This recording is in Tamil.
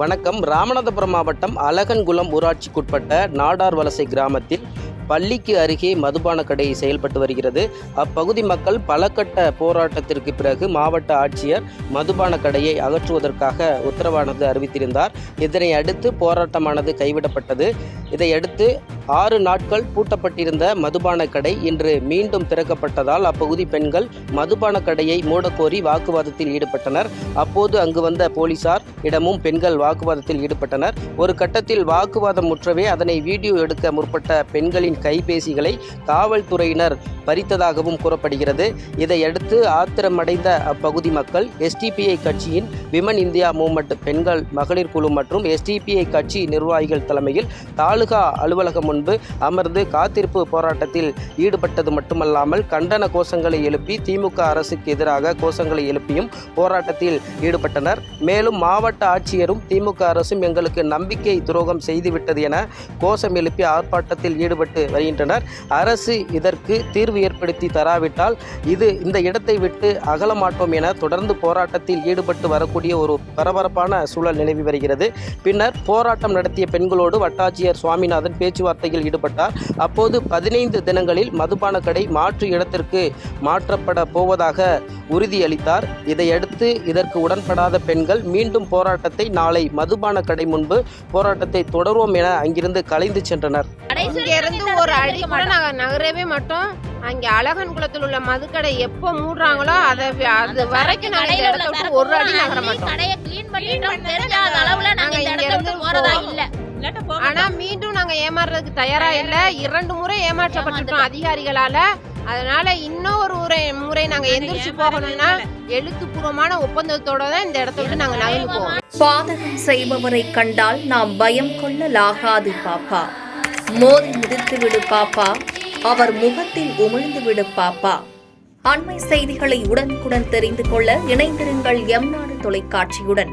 வணக்கம். ராமநாதபுரம் மாவட்டம் அலகன்குளம் ஊராட்சிக்குட்பட்ட நாடார் வலசை கிராமத்தில் பள்ளிக்கு அருகே மதுபான கடை செயல்பட்டு வருகிறது. அப்பகுதி மக்கள் பல கட்ட போராட்டத்திற்கு பிறகு மாவட்ட ஆட்சியர் மதுபான கடையை அகற்றுவதற்காக உத்தரவானது அறிவித்திருந்தார். இதனை அடுத்து போராட்டமானது கைவிடப்பட்டது. இதையடுத்து 6 நாட்கள் பூட்டப்பட்டிருந்த மதுபான கடை இன்று மீண்டும் திறக்கப்பட்டதால் அப்பகுதி பெண்கள் மதுபான கடையை மூடக்கோரி வாக்குவாதத்தில் ஈடுபட்டனர். அப்போது அங்கு வந்த போலீசார் இடமும் பெண்கள் வாக்குவாதத்தில் ஈடுபட்டனர். ஒரு கட்டத்தில் வாக்குவாதம் முற்றவே அதனை வீடியோ எடுக்க முற்பட்ட பெண்களின் கைபேசிகளை காவல்துறையினர் பறித்ததாகவும் கூறப்படுகிறது. இதையடுத்து ஆத்திரமடைந்த அப்பகுதி மக்கள் எஸ்டிபிஐ கட்சியின் விமன் இந்தியா மூவ்மெண்ட் பெண்கள் மகளிர் குழு மற்றும் எஸ்டிபிஐ கட்சி நிர்வாகிகள் தலைமையில் தாலுகா அலுவலகம் முன்பு அமர்ந்து காத்திருப்பு போராட்டத்தில் ஈடுபட்டது மட்டுமல்லாமல் கண்டன கோஷங்களை எழுப்பி திமுக அரசுக்கு எதிராக கோஷங்களை எழுப்பியும் போராட்டத்தில் ஈடுபட்டனர். மேலும் மாவட்ட ஆட்சியரும் திமுக அரசும் எங்களுக்கு நம்பிக்கை துரோகம் செய்துவிட்டது என கோஷம் எழுப்பி ஆர்ப்பாட்டத்தில் ஈடுபட்டு வருகின்றனர். அரசு இதற்கு தீர்வு ஏற்படுத்தி தராவிட்டால் இந்த இடத்தை விட்டு அகல மாட்டோம் என தொடர்ந்து போராட்டத்தில் ஈடுபட்டு வரக்கூடிய ஒரு பரபரப்பான சூழல் நிலவி வருகிறது. பின்னர் போராட்டம் நடத்திய பெண்களோடு வட்டாட்சியர் சுவாமிநாதன் பேச்சுவார்த்தையில் ஈடுபட்டார். அப்போது 15 தினங்களில் மதுபான கடை மாற்று இடத்திற்கு மாற்றப்பட போவதாக உறுதியளித்தார். இதையடுத்து இதற்கு உடன்படாத பெண்கள் மீண்டும் போராட்டத்தை நாளை மதுபான கடை முன்பு போராட்டத்தை தொடர்வோம் என அங்கிருந்து கலைந்து சென்றனர். இங்கிருந்து ஒரு அடி கூட நாங்க நகரவே மாட்டோம். அங்கே அழகன்குளத்தில் உள்ள மதுக்கடை எப்போ மூடுறாங்களோ அது வரைக்கும் நாங்க இந்த இடத்த விட்டு ஒரு அடி நகர மாட்டோம். ஆனா மீண்டும் நாங்க ஏமாறுறதுக்கு தயாரா இல்ல. 2 முறை ஏமாற்றப்பட்டிருக்கோம் அதிகாரிகளால. அதனால இன்னொரு முறை நாங்க எந்திரிச்சு போகணும்னா எழுத்துப்பூர்வமான ஒப்பந்தத்தோட தான் இந்த இடத்த விட்டு நாங்க நகர்ந்து போவோம். பாதகம் செய்பவரை கண்டால் நாம் பயம் கொள்ளலாகாது பாப்பா. மோதி மிதித்து விடு பாப்பா, அவர் முகத்தில் உமிழ்ந்து விடு பாப்பா. அண்மை செய்திகளை உடனுக்குடன் தெரிந்து கொள்ள இணைந்திருங்கள் எம் நாடு தொலைக்காட்சியுடன்.